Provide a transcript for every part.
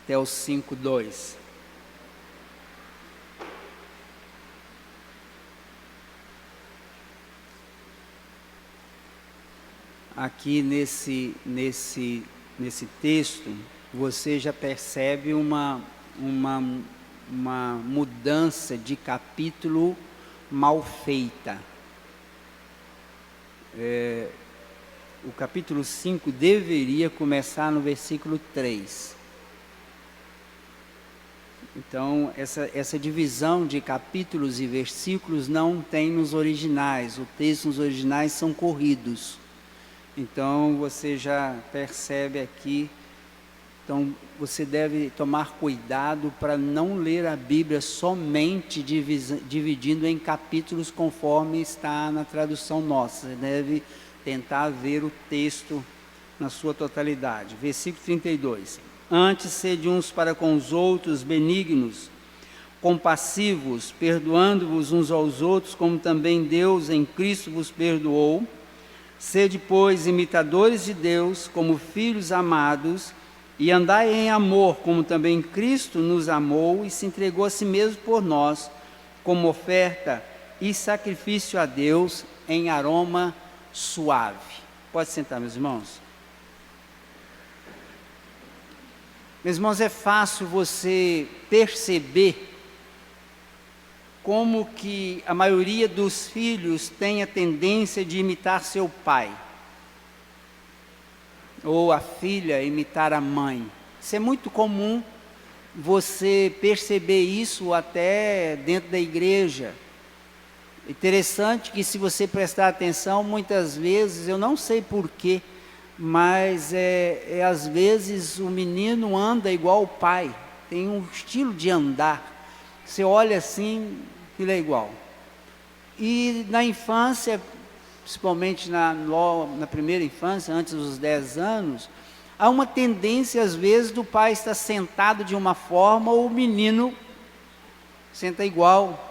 até o 5:2. Aqui nesse texto, você já percebe uma mudança de capítulo mal feita. O capítulo 5 deveria começar no versículo 3. Então, essa divisão de capítulos e versículos não tem nos originais. O texto nos originais são corridos. Então, você já percebe aqui. Então, você deve tomar cuidado para não ler a Bíblia somente dividindo em capítulos conforme está na tradução nossa. Você deve tentar ver o texto na sua totalidade. Versículo 32. Antes, sede uns para com os outros benignos, compassivos, perdoando-vos uns aos outros, como também Deus em Cristo vos perdoou. Sede, pois, imitadores de Deus, como filhos amados, e andai em amor, como também Cristo nos amou e se entregou a si mesmo por nós, como oferta e sacrifício a Deus em aroma suave. Pode sentar, meus irmãos. Meus irmãos, é fácil você perceber como que a maioria dos filhos tem a tendência de imitar seu pai, ou a filha imitar a mãe. Isso é muito comum você perceber isso até dentro da igreja. Interessante que, se você prestar atenção, muitas vezes, eu não sei porquê, mas às vezes o menino anda igual o pai, tem um estilo de andar. Você olha assim, ele é igual. E na infância, principalmente na primeira infância, antes dos 10 anos, há uma tendência às vezes do pai estar sentado de uma forma, ou o menino senta igual.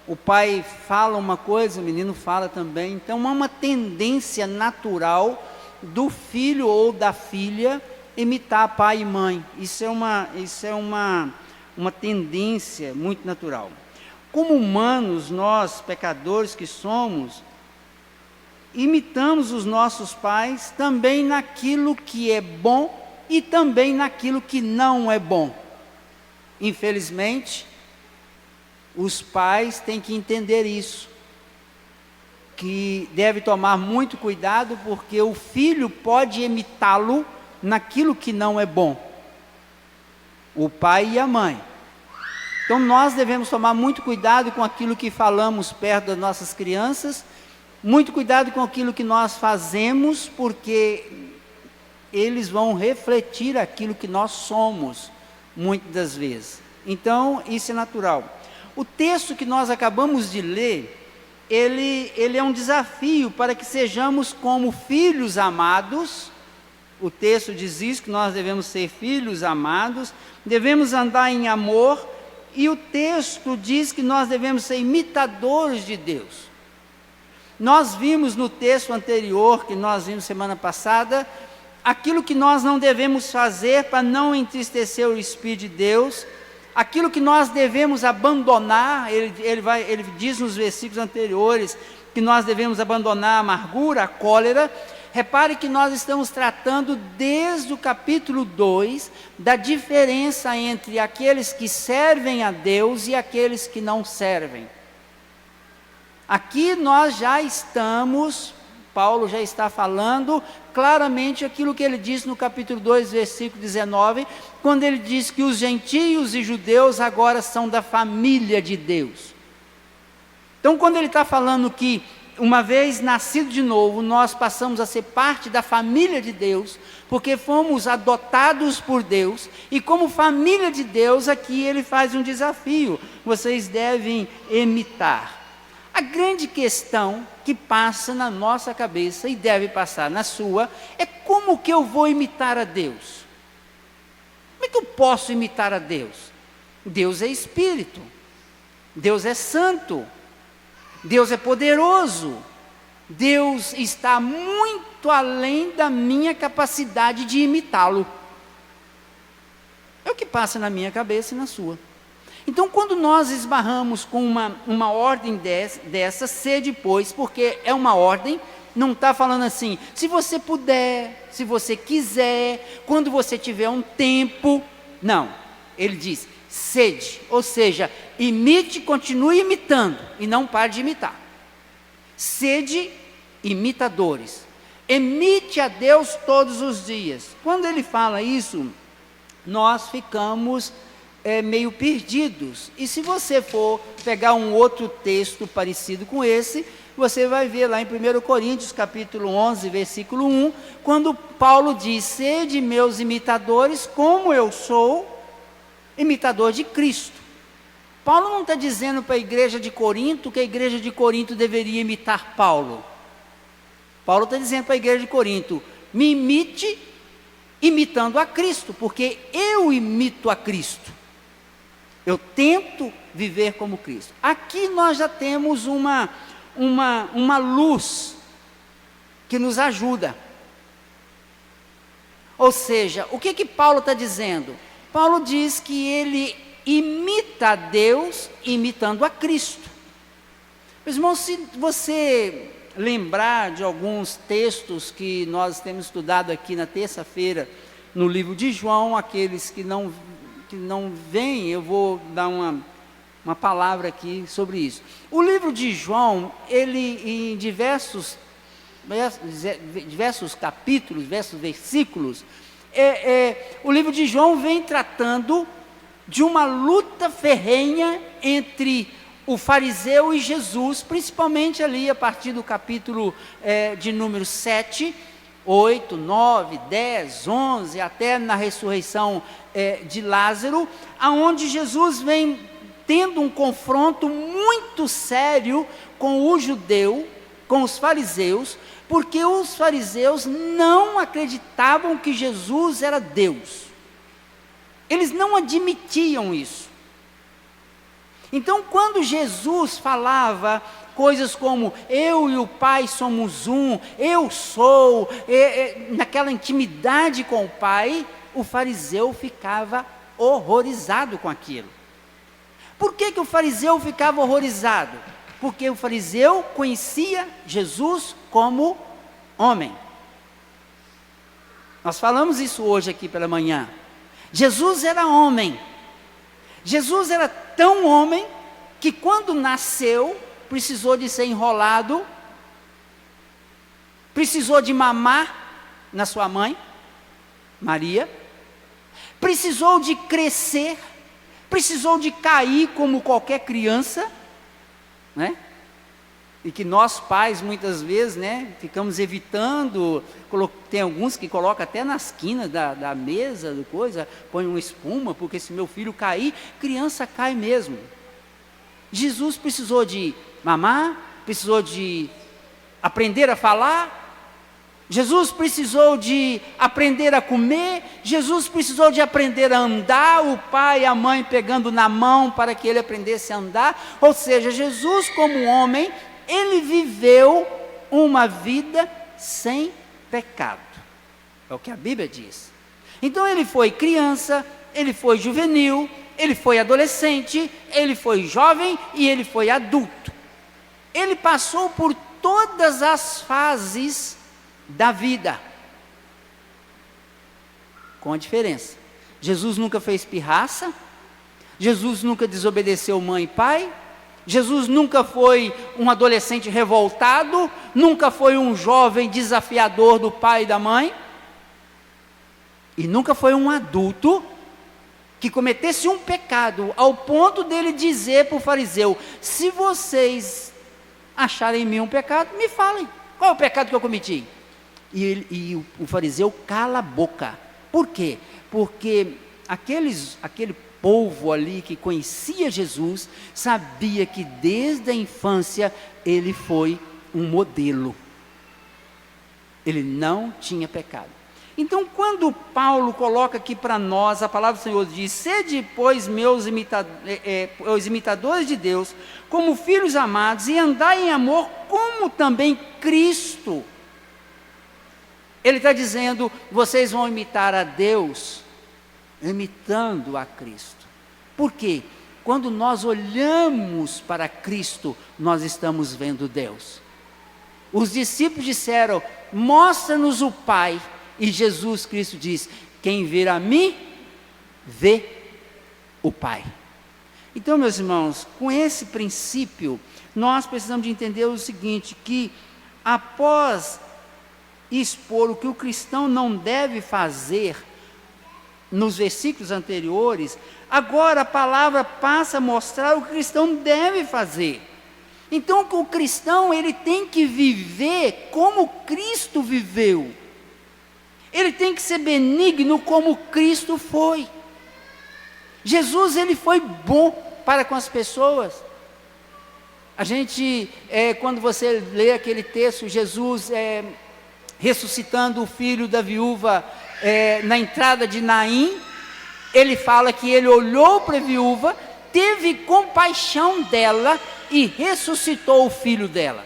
O pai fala uma coisa, o menino fala também. Então há uma tendência natural do filho ou da filha imitar pai e mãe. Isso é uma tendência muito natural. Como humanos, nós, pecadores que somos, imitamos os nossos pais também naquilo que é bom e também naquilo que não é bom. Infelizmente, os pais têm que entender isso, que deve tomar muito cuidado, porque o filho pode imitá-lo naquilo que não é bom, o pai e a mãe. Então nós devemos tomar muito cuidado com aquilo que falamos perto das nossas crianças, muito cuidado com aquilo que nós fazemos, porque eles vão refletir aquilo que nós somos, muitas das vezes. Então, isso é natural. O texto que nós acabamos de ler, ele é um desafio para que sejamos como filhos amados. O texto diz isso, que nós devemos ser filhos amados, devemos andar em amor, e o texto diz que nós devemos ser imitadores de Deus. Nós vimos no texto anterior, que nós vimos semana passada, aquilo que nós não devemos fazer para não entristecer o Espírito de Deus, aquilo que nós devemos abandonar. Ele diz nos versículos anteriores que nós devemos abandonar a amargura, a cólera. Repare que nós estamos tratando desde o capítulo 2 da diferença entre aqueles que servem a Deus e aqueles que não servem. Aqui nós já estamos, Paulo já está falando claramente aquilo que ele diz no capítulo 2, versículo 19, quando ele diz que os gentios e judeus agora são da família de Deus. Então, quando ele está falando que, uma vez nascido de novo, nós passamos a ser parte da família de Deus, porque fomos adotados por Deus, e como família de Deus, aqui ele faz um desafio: vocês devem imitar. A grande questão que passa na nossa cabeça, e deve passar na sua, é como que eu vou imitar a Deus? Como é que eu posso imitar a Deus? Deus é Espírito, Deus é Santo, Deus é poderoso, Deus está muito além da minha capacidade de imitá-lo. É o que passa na minha cabeça e na sua. Então, quando nós esbarramos com uma ordem dessa, sede, pois, porque é uma ordem, não está falando assim, se você puder, se você quiser, quando você tiver um tempo. Não, ele diz, sede, ou seja, imite, continue imitando, e não pare de imitar. Sede imitadores, imite a Deus todos os dias. Quando ele fala isso, nós ficamos meio perdidos. E se você for pegar um outro texto parecido com esse, você vai ver lá em 1 Coríntios capítulo 11, versículo 1, quando Paulo diz, sede meus imitadores, como eu sou imitador de Cristo. Paulo não está dizendo para a igreja de Corinto que a igreja de Corinto deveria imitar Paulo. Paulo está dizendo para a igreja de Corinto, me imite imitando a Cristo, porque eu imito a Cristo. Eu tento viver como Cristo. Aqui nós já temos uma luz que nos ajuda. Ou seja, o que Paulo está dizendo? Paulo diz que ele imita a Deus imitando a Cristo. Meus irmãos, se você lembrar de alguns textos que nós temos estudado aqui na terça-feira, no livro de João, aqueles que não vêm, eu vou dar uma palavra aqui sobre isso. O livro de João, ele em diversos capítulos, diversos versículos, o livro de João vem tratando de uma luta ferrenha entre o fariseu e Jesus, principalmente ali a partir do capítulo de número 7, 8, 9, 10, 11, até na ressurreição de Lázaro, aonde Jesus vem tendo um confronto muito sério com o judeu, com os fariseus, porque os fariseus não acreditavam que Jesus era Deus. Eles não admitiam isso. Então, quando Jesus falava coisas como, eu e o Pai somos um, eu sou, naquela intimidade com o Pai, o fariseu ficava horrorizado com aquilo. Por que o fariseu ficava horrorizado? Porque o fariseu conhecia Jesus como homem. Nós falamos isso hoje aqui pela manhã. Jesus era homem. Jesus era tão homem que quando nasceu, precisou de ser enrolado, precisou de mamar na sua mãe, Maria, precisou de crescer, precisou de cair como qualquer criança, né? E que nós pais muitas vezes, né, ficamos evitando, tem alguns que colocam até nas quinas da mesa, do coisa, põe uma espuma, porque se meu filho cair, criança cai mesmo. Jesus precisou de mamar, precisou de aprender a falar, Jesus precisou de aprender a comer, Jesus precisou de aprender a andar, o pai e a mãe pegando na mão para que ele aprendesse a andar. Ou seja, Jesus como homem, ele viveu uma vida sem pecado, é o que a Bíblia diz. Então ele foi criança, ele foi juvenil, ele foi adolescente, ele foi jovem e ele foi adulto. Ele passou por todas as fases da vida, com a diferença: Jesus nunca fez pirraça, Jesus nunca desobedeceu mãe e pai, Jesus nunca foi um adolescente revoltado, nunca foi um jovem desafiador do pai e da mãe, e nunca foi um adulto que cometesse um pecado, ao ponto dele dizer para o fariseu: se vocês acharem em mim um pecado, me falem, qual é o pecado que eu cometi? E o fariseu cala a boca. Por quê? Porque aquele povo ali que conhecia Jesus, sabia que desde a infância ele foi um modelo, ele não tinha pecado. Então, quando Paulo coloca aqui para nós, a palavra do Senhor diz: sede, pois, os imitadores de Deus, como filhos amados, e andai em amor, como também Cristo. Ele está dizendo, vocês vão imitar a Deus imitando a Cristo. Por quê? Quando nós olhamos para Cristo, nós estamos vendo Deus. Os discípulos disseram: mostra-nos o Pai. E Jesus Cristo diz: quem vir a mim, vê o Pai. Então, meus irmãos, com esse princípio, nós precisamos de entender o seguinte, que após expor o que o cristão não deve fazer, nos versículos anteriores, agora a palavra passa a mostrar o que o cristão deve fazer. Então, o cristão, ele tem que viver como Cristo viveu. Ele tem que ser benigno como Cristo foi. Jesus, ele foi bom para com as pessoas. A gente, quando você lê aquele texto, Jesus ressuscitando o filho da viúva na entrada de Naim, ele fala que ele olhou para a viúva, teve compaixão dela e ressuscitou o filho dela.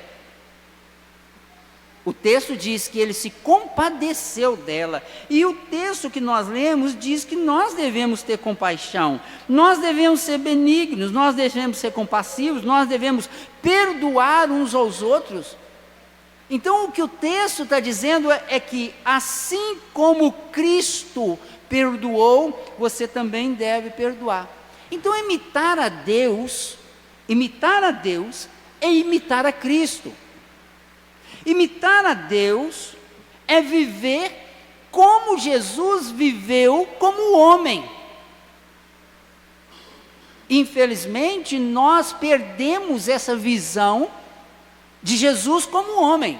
O texto diz que ele se compadeceu dela, e o texto que nós lemos diz que nós devemos ter compaixão, nós devemos ser benignos, nós devemos ser compassivos, nós devemos perdoar uns aos outros. Então o que o texto está dizendo é que assim como Cristo perdoou, você também deve perdoar. Então imitar a Deus é imitar a Cristo. Imitar a Deus é viver como Jesus viveu como homem. Infelizmente, nós perdemos essa visão de Jesus como homem.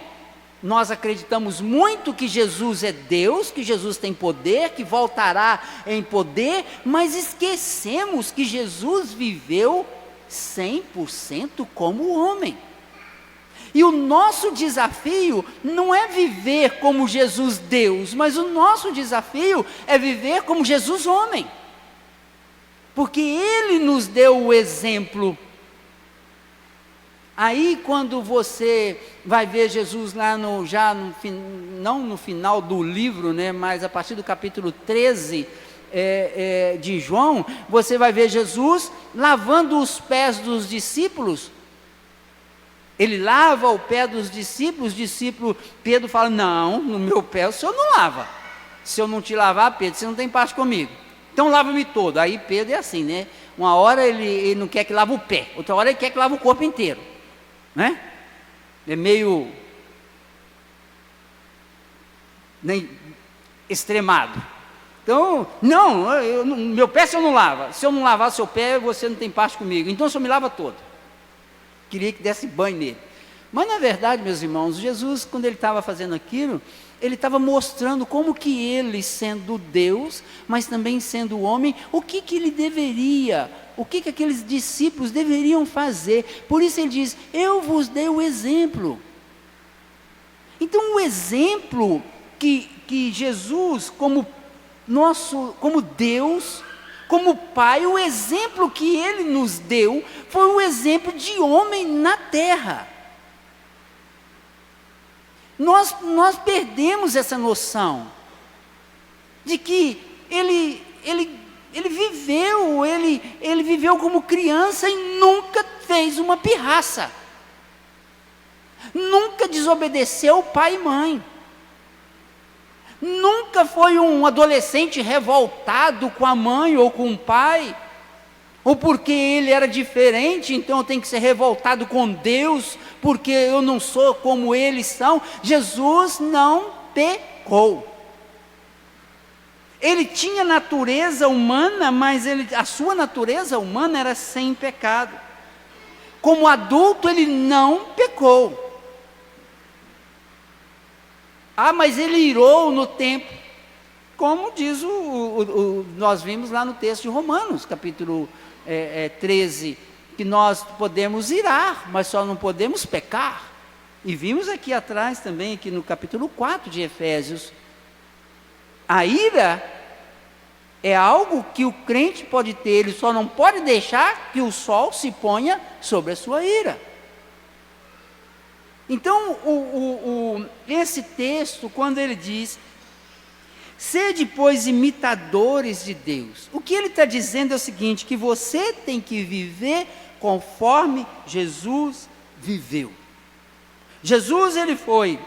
Nós acreditamos muito que Jesus é Deus, que Jesus tem poder, que voltará em poder, mas esquecemos que Jesus viveu 100% como homem. E o nosso desafio não é viver como Jesus Deus, mas o nosso desafio é viver como Jesus homem. Porque Ele nos deu o exemplo. Aí quando você vai ver Jesus lá não no final do livro, né, mas a partir do capítulo 13 de João, você vai ver Jesus lavando os pés dos discípulos. Ele lava o pé dos discípulos, Pedro fala: não, no meu pé o senhor não lava. Se eu não te lavar, Pedro, você não tem parte comigo. Então lava-me todo. Aí Pedro é assim, né? Uma hora ele não quer que lave o pé, outra hora ele quer que lave o corpo inteiro, né? É meio extremado. Então, não, meu pé o senhor não lava. Se eu não lavar seu pé, você não tem parte comigo. Então o senhor me lava todo. Queria que desse banho nele. Mas na verdade, meus irmãos, Jesus, quando ele estava fazendo aquilo, ele estava mostrando como que ele, sendo Deus, mas também sendo homem, o que ele deveria, o que aqueles discípulos deveriam fazer. Por isso ele diz: eu vos dei o exemplo. Então o exemplo que Jesus, como Deus, como Pai, o exemplo que Ele nos deu foi o exemplo de homem na terra. Nós perdemos essa noção de que ele viveu como criança e nunca fez uma pirraça, nunca desobedeceu pai e mãe. Nunca foi um adolescente revoltado com a mãe ou com o pai, ou porque ele era diferente, então eu tenho que ser revoltado com Deus, porque eu não sou como eles são. Jesus não pecou. Ele tinha natureza humana, mas a sua natureza humana era sem pecado. Como adulto, ele não pecou. Mas ele irou no tempo, como diz nós vimos lá no texto de Romanos, capítulo 13, que nós podemos irar, mas só não podemos pecar. E vimos aqui atrás também, aqui no capítulo 4 de Efésios, a ira é algo que o crente pode ter, ele só não pode deixar que o sol se ponha sobre a sua ira. Então, esse texto, quando ele diz: Sede, pois, imitadores de Deus. O que ele está dizendo é o seguinte, que você tem que viver conforme Jesus viveu. Jesus, ele foi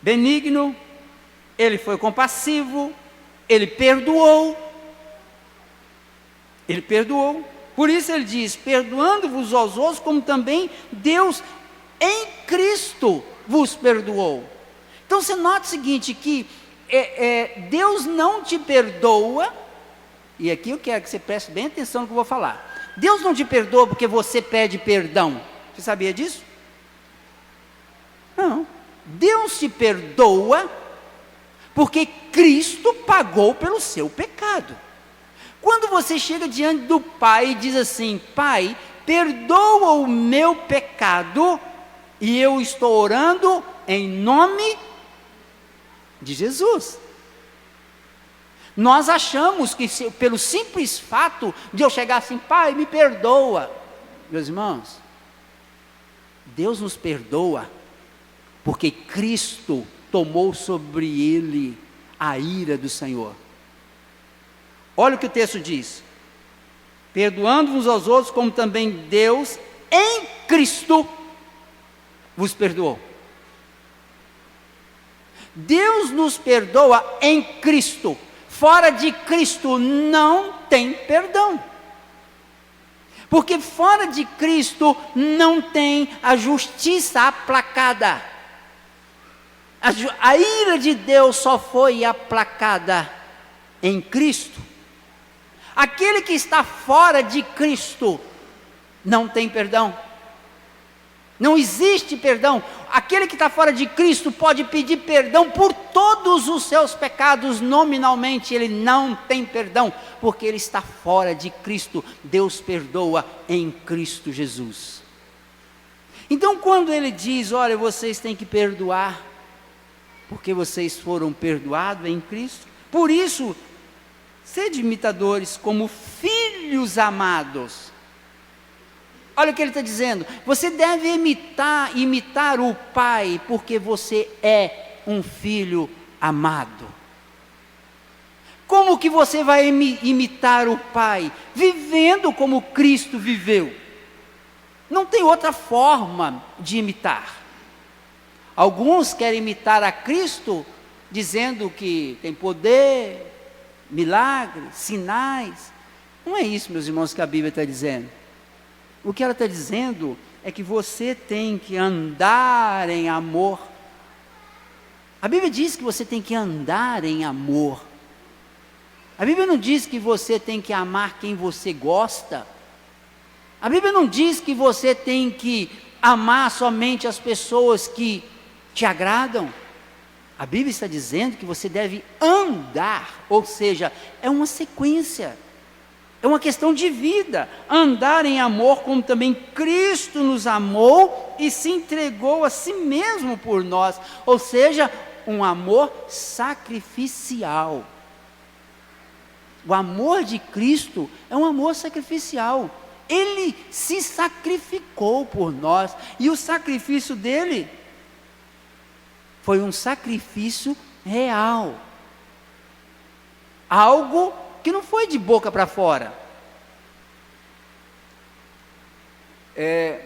benigno, ele foi compassivo, ele perdoou. Ele perdoou. Por isso ele diz, perdoando-vos aos outros, como também Deus em Cristo vos perdoou. Então você nota o seguinte, que Deus não te perdoa, e aqui eu quero que você preste bem atenção no que eu vou falar. Deus não te perdoa porque você pede perdão. Você sabia disso? Não. Deus te perdoa porque Cristo pagou pelo seu pecado. Quando você chega diante do Pai e diz assim, Pai, perdoa o meu pecado, e eu estou orando em nome de Jesus. Nós achamos que pelo simples fato de eu chegar assim, Pai, me perdoa. Meus irmãos, Deus nos perdoa porque Cristo tomou sobre ele a ira do Senhor. Olha o que o texto diz, perdoando-vos aos outros, como também Deus em Cristo vos perdoou. Deus nos perdoa em Cristo. Fora de Cristo não tem perdão. Porque fora de Cristo não tem a justiça aplacada. A ira de Deus só foi aplacada em Cristo. Aquele que está fora de Cristo não tem perdão. Não existe perdão. Aquele que está fora de Cristo pode pedir perdão por todos os seus pecados, nominalmente ele não tem perdão, porque ele está fora de Cristo. Deus perdoa em Cristo Jesus. Então quando ele diz, olha, vocês têm que perdoar, porque vocês foram perdoados em Cristo, por isso, sede imitadores como filhos amados. Olha o que ele está dizendo, você deve imitar o Pai, porque você é um filho amado. Como que você vai imitar o Pai? Vivendo como Cristo viveu. Não tem outra forma de imitar. Alguns querem imitar a Cristo, dizendo que tem poder, milagres, sinais. Não é isso, meus irmãos, que a Bíblia está dizendo. O que ela está dizendo é que você tem que andar em amor. A Bíblia diz que você tem que andar em amor. A Bíblia não diz que você tem que amar quem você gosta. A Bíblia não diz que você tem que amar somente as pessoas que te agradam. A Bíblia está dizendo que você deve andar, ou seja, é uma sequência. É uma questão de vida, andar em amor como também Cristo nos amou e se entregou a si mesmo por nós, ou seja, um amor sacrificial. O amor de Cristo é um amor sacrificial, Ele se sacrificou por nós, e o sacrifício dele foi um sacrifício real, algo que não foi de boca para fora. É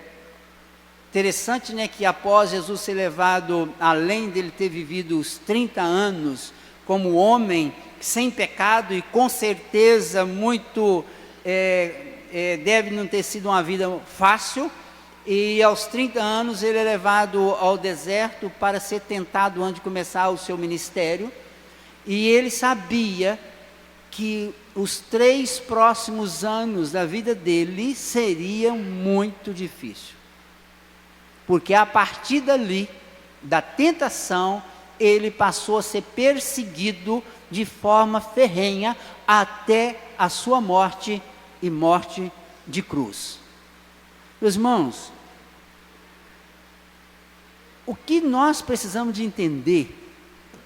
interessante, né, que após Jesus ser levado, além dele ter vivido os 30 anos como homem, sem pecado, e com certeza muito, deve não ter sido uma vida fácil, e aos 30 anos ele é levado ao deserto para ser tentado antes de começar o seu ministério, e ele sabia que os 3 próximos anos da vida dele seriam muito difíceis, porque a partir dali, da tentação, ele passou a ser perseguido de forma ferrenha, até a sua morte, e morte de cruz. Meus irmãos, o que nós precisamos de entender,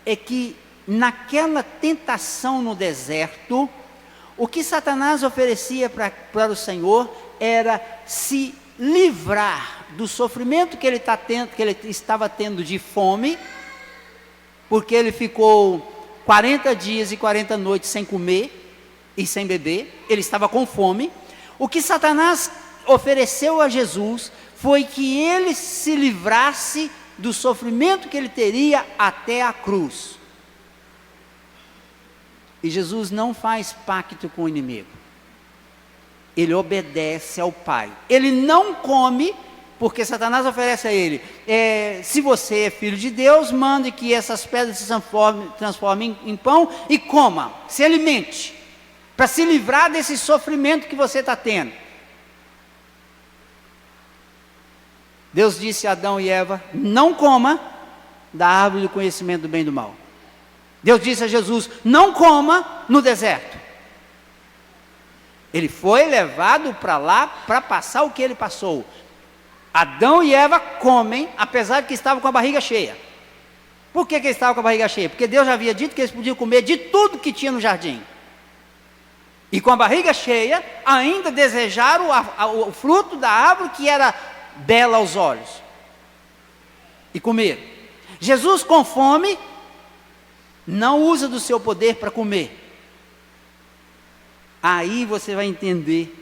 é que naquela tentação no deserto, o que Satanás oferecia para o Senhor, era se livrar do sofrimento que ele estava tendo de fome, porque ele ficou 40 dias e 40 noites sem comer e sem beber, ele estava com fome. O que Satanás ofereceu a Jesus foi que ele se livrasse do sofrimento que ele teria até a cruz. E Jesus não faz pacto com o inimigo. Ele obedece ao Pai. Ele não come, porque Satanás oferece a ele, se você é filho de Deus, mande que essas pedras se transformem em pão e coma, se alimente, para se livrar desse sofrimento que você está tendo. Deus disse a Adão e Eva, não coma da árvore do conhecimento do bem e do mal. Deus disse a Jesus, não coma no deserto. Ele foi levado para lá para passar o que ele passou. Adão e Eva comem, apesar de que estavam com a barriga cheia. Por que eles estavam com a barriga cheia? Porque Deus já havia dito que eles podiam comer de tudo que tinha no jardim. E com a barriga cheia, ainda desejaram o fruto da árvore que era bela aos olhos. E comeram. Jesus, com fome, não usa do seu poder para comer. Aí você vai entender.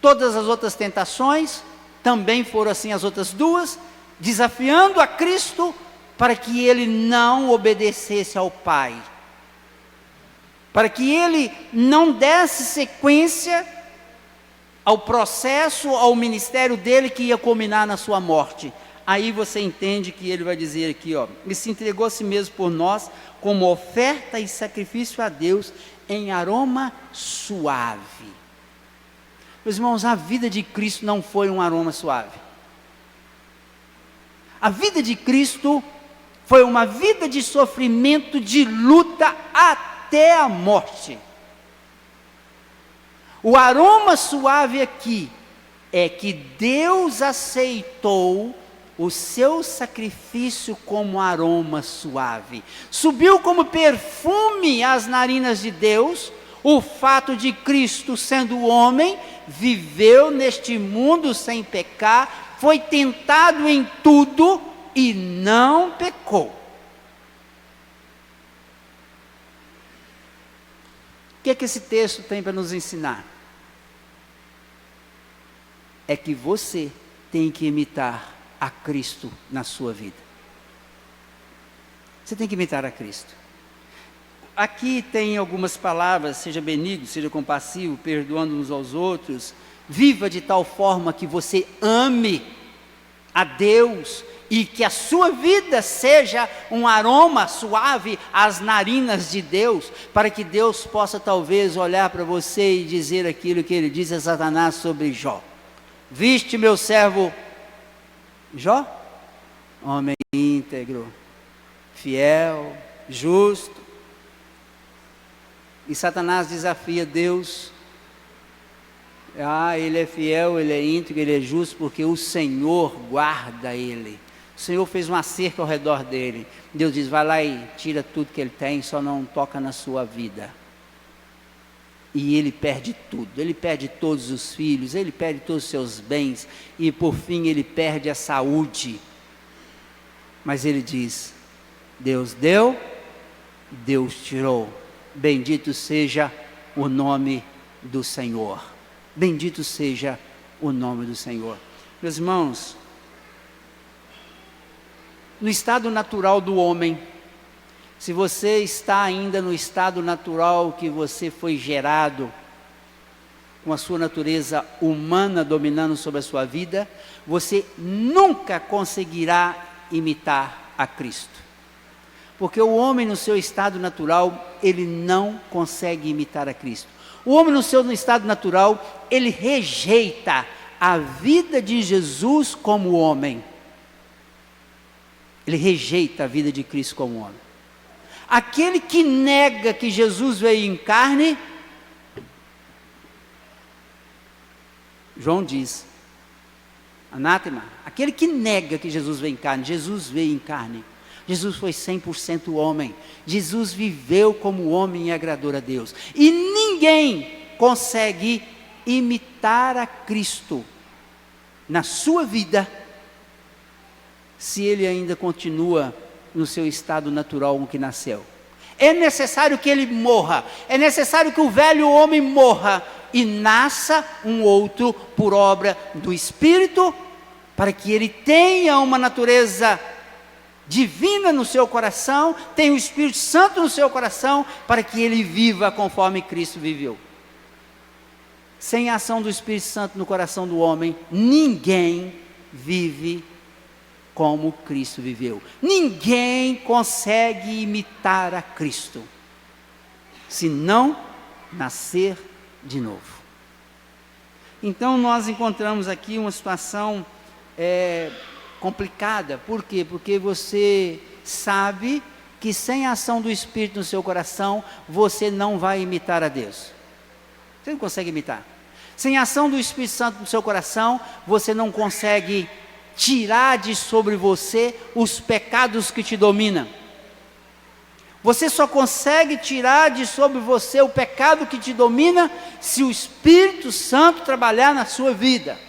Todas as outras tentações também foram assim, as outras duas, desafiando a Cristo para que ele não obedecesse ao Pai, para que ele não desse sequência ao processo, ao ministério dele que ia culminar na sua morte. Aí você entende que ele vai dizer aqui, ele se entregou a si mesmo por nós, como oferta e sacrifício a Deus, em aroma suave. Meus irmãos, a vida de Cristo não foi um aroma suave. A vida de Cristo foi uma vida de sofrimento, de luta até a morte. O aroma suave aqui é que Deus aceitou o seu sacrifício como aroma suave. Subiu como perfume às narinas de Deus o fato de Cristo, sendo homem, viveu neste mundo sem pecar, foi tentado em tudo e não pecou. O que é que esse texto tem para nos ensinar? É que você tem que imitar a Cristo na sua vida. Você tem que imitar a Cristo. Aqui tem algumas palavras, seja benigno, seja compassivo, perdoando uns aos outros, viva de tal forma que você ame a Deus e que a sua vida seja um aroma suave às narinas de Deus, para que Deus possa talvez olhar para você e dizer aquilo que ele diz a Satanás sobre Jó. Viste meu servo Jó? Homem íntegro, fiel, justo. E Satanás desafia Deus. Ele é fiel, ele é íntegro, ele é justo, porque o Senhor guarda ele. O Senhor fez uma cerca ao redor dele. Deus diz, vai lá e tira tudo que ele tem, só não toca na sua vida. E ele perde tudo, ele perde todos os filhos, ele perde todos os seus bens, e por fim ele perde a saúde. Mas ele diz, Deus deu, Deus tirou, bendito seja o nome do Senhor, bendito seja o nome do Senhor. Meus irmãos, no estado natural do homem, se você está ainda no estado natural que você foi gerado, com a sua natureza humana dominando sobre a sua vida, você nunca conseguirá imitar a Cristo. Porque o homem no seu estado natural, ele não consegue imitar a Cristo. O homem no seu estado natural, ele rejeita a vida de Jesus como homem. Ele rejeita a vida de Cristo como homem. Aquele que nega que Jesus veio em carne, João diz, anátema, aquele que nega que Jesus veio em carne, Jesus veio em carne. Jesus foi 100% homem. Jesus viveu como homem e agradou a Deus. E ninguém consegue imitar a Cristo na sua vida, se ele ainda continua no seu estado natural com que nasceu. É necessário que ele morra, é necessário que o velho homem morra e nasça um outro por obra do Espírito, para que ele tenha uma natureza divina no seu coração, tenha o Espírito Santo no seu coração, para que ele viva conforme Cristo viveu. Sem a ação do Espírito Santo no coração do homem, ninguém vive como Cristo viveu. Ninguém consegue imitar a Cristo, se não nascer de novo. Então nós encontramos aqui uma situação complicada. Por quê? Porque você sabe que sem a ação do Espírito no seu coração, você não vai imitar a Deus. Você não consegue imitar. Sem a ação do Espírito Santo no seu coração, você não consegue tirar de sobre você os pecados que te dominam. Você só consegue tirar de sobre você o pecado que te domina se o Espírito Santo trabalhar na sua vida.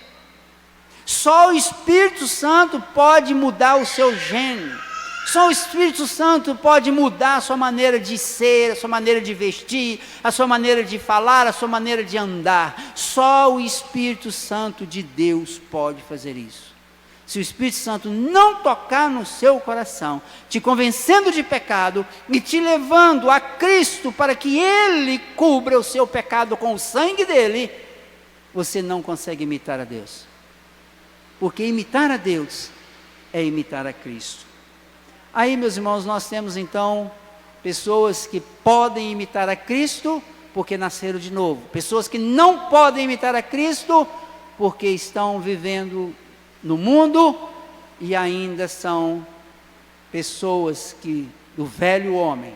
Só o Espírito Santo pode mudar o seu gênio. Só o Espírito Santo pode mudar a sua maneira de ser, a sua maneira de vestir, a sua maneira de falar, a sua maneira de andar. Só o Espírito Santo de Deus pode fazer isso. Se o Espírito Santo não tocar no seu coração, te convencendo de pecado e te levando a Cristo para que Ele cubra o seu pecado com o sangue dEle, você não consegue imitar a Deus. Porque imitar a Deus é imitar a Cristo. Aí, meus irmãos, nós temos então pessoas que podem imitar a Cristo porque nasceram de novo. Pessoas que não podem imitar a Cristo porque estão vivendo no mundo e ainda são pessoas que, do velho homem,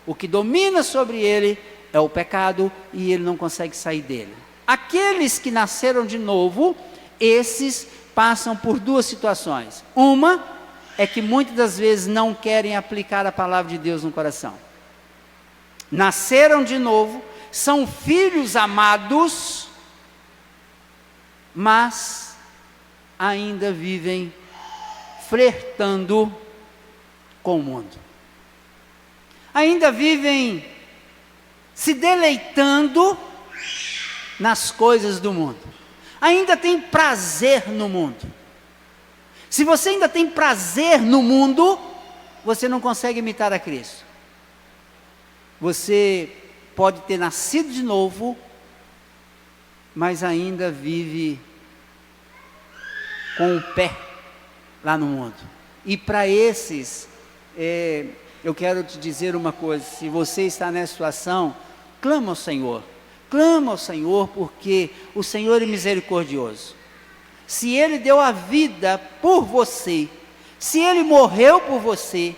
o que domina sobre ele é o pecado e ele não consegue sair dele. Aqueles que nasceram de novo, esses passam por duas situações. Uma é que muitas das vezes não querem aplicar a palavra de Deus no coração. Nasceram de novo, são filhos amados, mas ainda vivem flertando com o mundo. Ainda vivem se deleitando nas coisas do mundo. Ainda tem prazer no mundo. Se você ainda tem prazer no mundo, você não consegue imitar a Cristo. Você pode ter nascido de novo, mas ainda vive com o pé lá no mundo. E para esses, eu quero te dizer uma coisa: se você está nessa situação, clama ao Senhor. Clama ao Senhor, porque o Senhor é misericordioso. Se Ele deu a vida por você, se Ele morreu por você,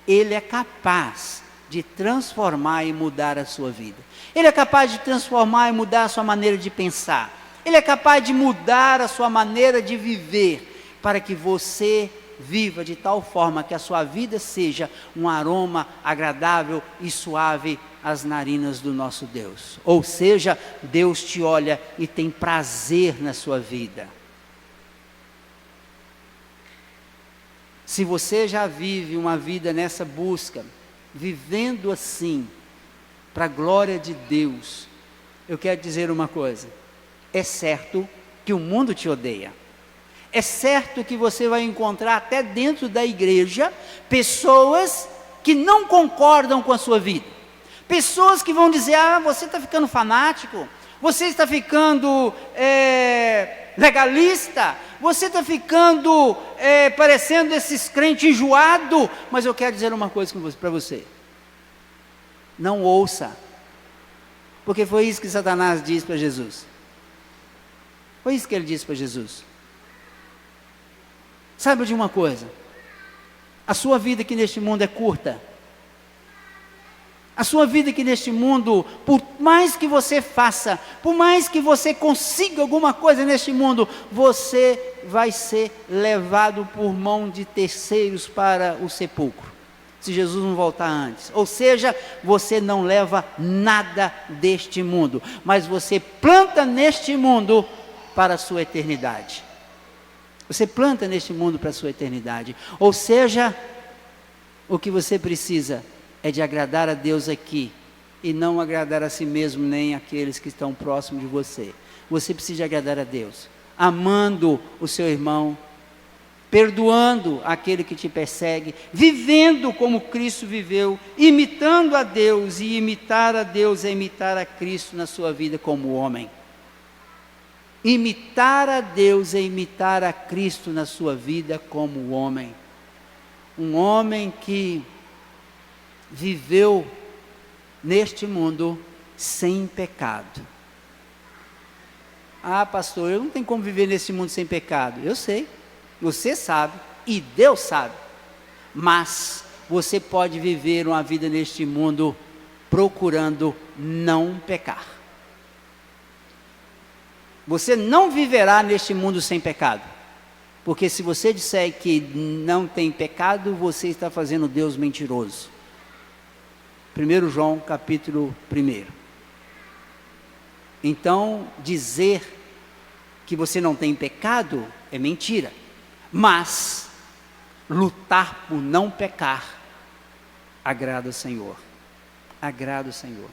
Ele é capaz de transformar e mudar a sua vida. Ele é capaz de transformar e mudar a sua maneira de pensar. Ele é capaz de mudar a sua maneira de viver, para que você viva de tal forma que a sua vida seja um aroma agradável e suave às narinas do nosso Deus. Ou seja, Deus te olha e tem prazer na sua vida. Se você já vive uma vida nessa busca, vivendo assim, para a glória de Deus, eu quero dizer uma coisa: é certo que o mundo te odeia. É certo que você vai encontrar até dentro da igreja pessoas que não concordam com a sua vida. Pessoas que vão dizer: ah, você está ficando fanático, você está ficando legalista, você está ficando parecendo esses crentes enjoados. Mas eu quero dizer uma coisa para você: não ouça, porque foi isso que Satanás disse para Jesus. Foi isso que ele disse para Jesus. Saiba de uma coisa: a sua vida aqui neste mundo é curta. A sua vida aqui neste mundo, por mais que você faça, por mais que você consiga alguma coisa neste mundo, você vai ser levado por mão de terceiros para o sepulcro, se Jesus não voltar antes. Ou seja, você não leva nada deste mundo, mas você planta neste mundo para a sua eternidade. Você planta neste mundo para a sua eternidade. Ou seja, O que você precisa é de agradar a Deus aqui, e não agradar a si mesmo, nem aqueles que estão próximos de você. Você precisa de agradar a Deus, amando o seu irmão, perdoando aquele que te persegue, vivendo como Cristo viveu, imitando a Deus, e imitar a Deus é imitar a Cristo na sua vida como homem. Imitar a Deus é imitar a Cristo na sua vida como homem. Um homem que viveu neste mundo sem pecado. Ah, pastor, eu não tenho como viver nesse mundo sem pecado. Eu sei, você sabe e Deus sabe. Mas você pode viver uma vida neste mundo procurando não pecar. Você não viverá neste mundo sem pecado. Porque se você disser que não tem pecado, você está fazendo Deus mentiroso. 1 João capítulo 1. Então, dizer que você não tem pecado é mentira. Mas, lutar por não pecar, agrada o Senhor. Agrada o Senhor.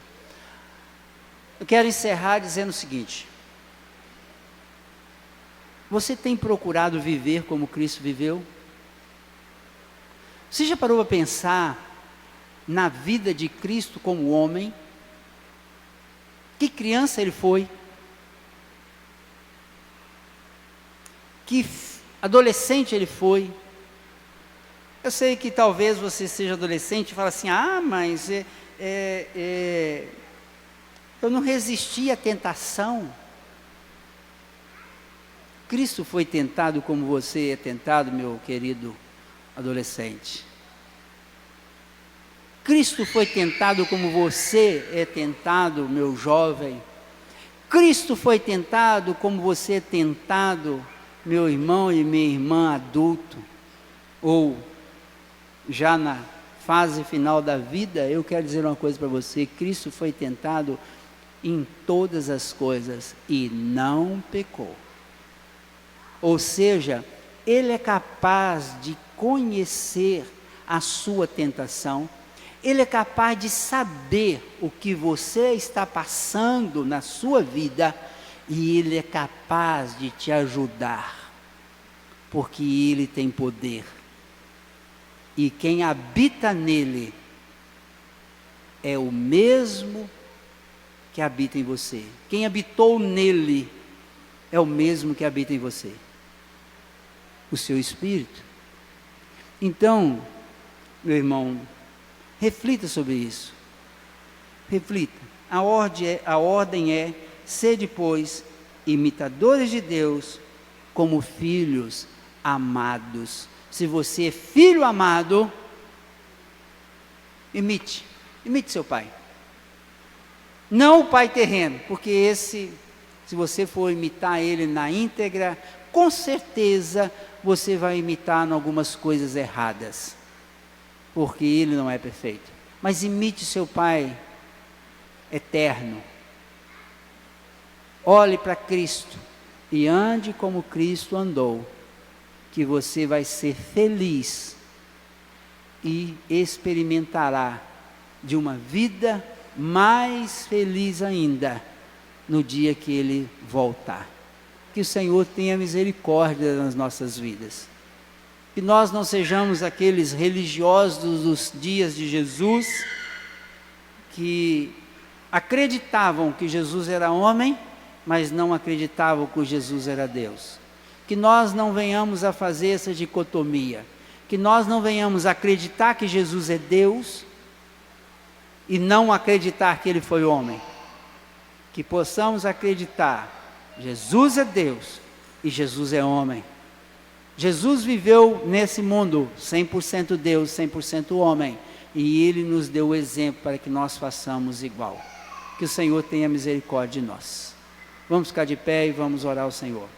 Eu quero encerrar dizendo o seguinte. Você tem procurado viver como Cristo viveu? Você já parou para pensar na vida de Cristo como homem? Que criança ele foi? Que adolescente ele foi? Eu sei que talvez você seja adolescente e fala assim, mas eu não resisti à tentação. Cristo foi tentado como você é tentado, meu querido adolescente. Cristo foi tentado como você é tentado, meu jovem. Cristo foi tentado como você é tentado, meu irmão e minha irmã adulto. Ou já na fase final da vida, eu quero dizer uma coisa para você. Cristo foi tentado em todas as coisas e não pecou. Ou seja, Ele é capaz de conhecer a sua tentação, Ele é capaz de saber o que você está passando na sua vida, e Ele é capaz de te ajudar, porque Ele tem poder, e quem habita nele é o mesmo que habita em você. Quem habitou nele é o mesmo que habita em você. O seu espírito. Então, meu irmão, reflita sobre isso. Reflita. A ordem é: sede, pois, imitadores de Deus, como filhos amados. Se você é filho amado, imite seu pai. Não o pai terreno, porque esse, se você for imitar ele na íntegra, com certeza você vai imitar em algumas coisas erradas, porque ele não é perfeito. Mas imite seu pai eterno. Olhe para Cristo e ande como Cristo andou, que você vai ser feliz e experimentará de uma vida mais feliz ainda no dia que Ele voltar. Que o Senhor tenha misericórdia nas nossas vidas. Que nós não sejamos aqueles religiosos dos dias de Jesus, que acreditavam que Jesus era homem, mas não acreditavam que Jesus era Deus. Que nós não venhamos a fazer essa dicotomia. Que nós não venhamos a acreditar que Jesus é Deus e não acreditar que Ele foi homem. Que possamos acreditar: Jesus é Deus e Jesus é homem. Jesus viveu nesse mundo 100% Deus, 100% homem, e Ele nos deu o exemplo para que nós façamos igual. Que o Senhor tenha misericórdia de nós. Vamos ficar de pé e vamos orar ao Senhor.